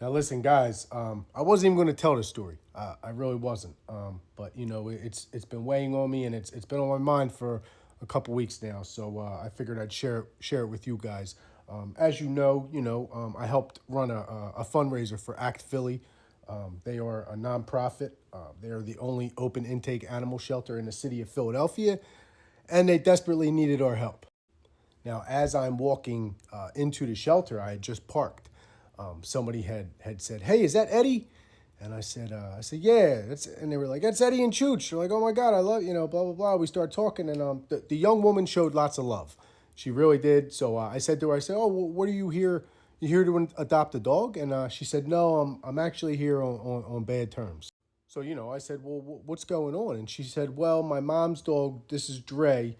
Now, listen, guys. I wasn't even going to tell this story. I really wasn't. But it's been weighing on me, and it's been on my mind for a couple weeks now. So I figured I'd share it with you guys. As I helped run a fundraiser for Act Philly. They are a nonprofit. They are the only open intake animal shelter in the city of Philadelphia, and they desperately needed our help. Now, as I'm walking into the shelter, I had just parked. Somebody had said, "Hey, is that Eddie?" And I said, "Yeah." And they were like, "That's Eddie and Chooch." They're like, "Oh my God, I love blah blah blah." We start talking, and the young woman showed lots of love. She really did. So I said to her, I said, "Oh, what are you here? You here to adopt a dog?" And she said, "No, I'm actually here on bad terms." So, I said, "Well, what's going on?" And she said, "Well, my mom's dog, this is Dre.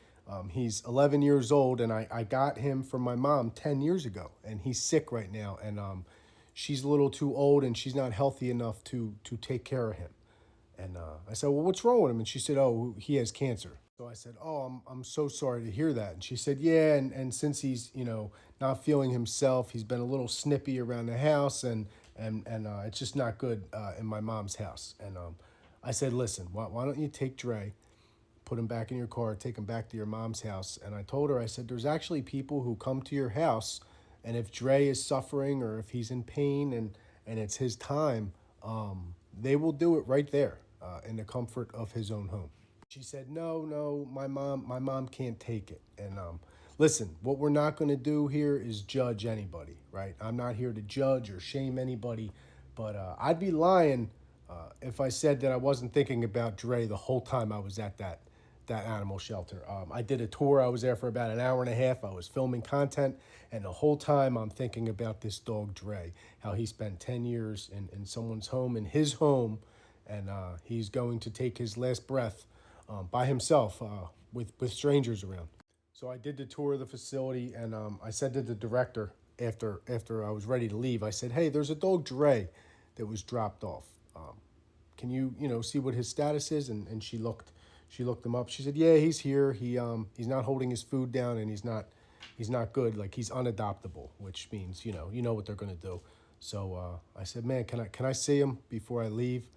He's 11 years old, and I got him from my mom 10 years ago, and he's sick right now. And she's a little too old, and she's not healthy enough to take care of him." And I said, "Well, what's wrong with him?" And she said, "Oh, he has cancer." So I said, "Oh, I'm so sorry to hear that." And she said, "Yeah, and since he's not feeling himself, he's been a little snippy around the house, and it's just not good in my mom's house." And I said, "Listen, why don't you take Dre, put him back in your car, take him back to your mom's house?" And I told her, I said, "There's actually people who come to your house, and if Dre is suffering or if he's in pain and it's his time, they will do it right there in the comfort of his own home." She said, "No, no, my mom can't take it." And listen, what we're not going to do here is judge anybody, right? I'm not here to judge or shame anybody, but I'd be lying if I said that I wasn't thinking about Dre the whole time I was at that animal shelter. I did a tour. I was there for about an hour and a half. I was filming content, and the whole time I'm thinking about this dog Dre, how he spent 10 years in someone's home, in his home, and he's going to take his last breath by himself with strangers around. So I did the tour of the facility, and I said to the director after I was ready to leave, I said, "Hey, there's a dog Dre that was dropped off. Can you see what his status is?" And she looked him up. She said, "Yeah, he's here. He's not holding his food down, and he's not good. Like, he's unadoptable, which means you know what they're gonna do." So I said, "Man, can I see him before I leave?"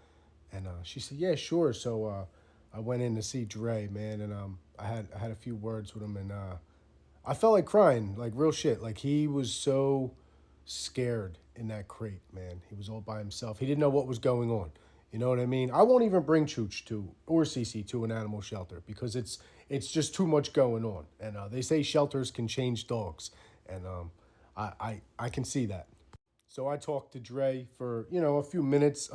And she said, "Yeah, sure." So I went in to see Dre, man, and I had a few words with him, and I felt like crying, like real shit. Like, he was so scared in that crate, man. He was all by himself. He didn't know what was going on. You know what I mean? I won't even bring Chooch to or Cece to an animal shelter because it's just too much going on. And they say shelters can change dogs, and I can see that. So I talked to Dre for a few minutes.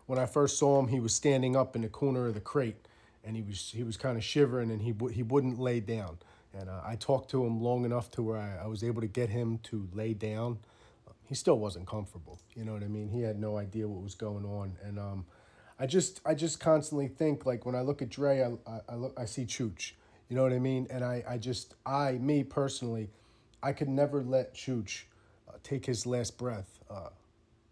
When I first saw him, he was standing up in the corner of the crate, and he was kind of shivering, and he wouldn't lay down. And I talked to him long enough to where I was able to get him to lay down. He still wasn't comfortable. You know what I mean? He had no idea what was going on, and I just constantly think, like, when I look at Dre, I see Chooch. You know what I mean? And me personally, I could never let Chooch take his last breath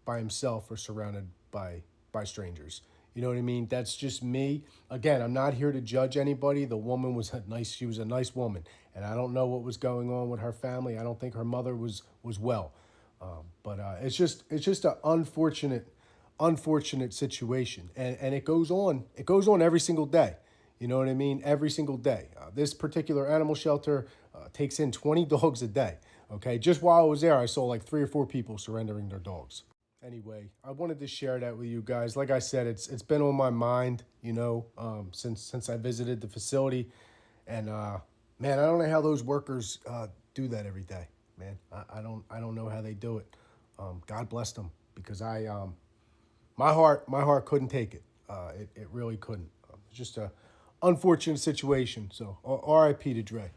by himself or surrounded by strangers. You know what I mean? That's just me. Again, I'm not here to judge anybody. The woman was nice. She was a nice woman, and I don't know what was going on with her family. I don't think her mother was well, but it's just an unfortunate situation, and it goes on. It goes on every single day. You know what I mean? Every single day. This particular animal shelter takes in 20 dogs a day. Okay, just while I was there, I saw like 3 or 4 people surrendering their dogs. Anyway, I wanted to share that with you guys. Like I said, it's been on my mind, since I visited the facility, and man, I don't know how those workers do that every day, man. I don't know how they do it. God bless them, because my heart couldn't take it. It really couldn't. It's just a unfortunate situation. So, R.I.P. to Dre.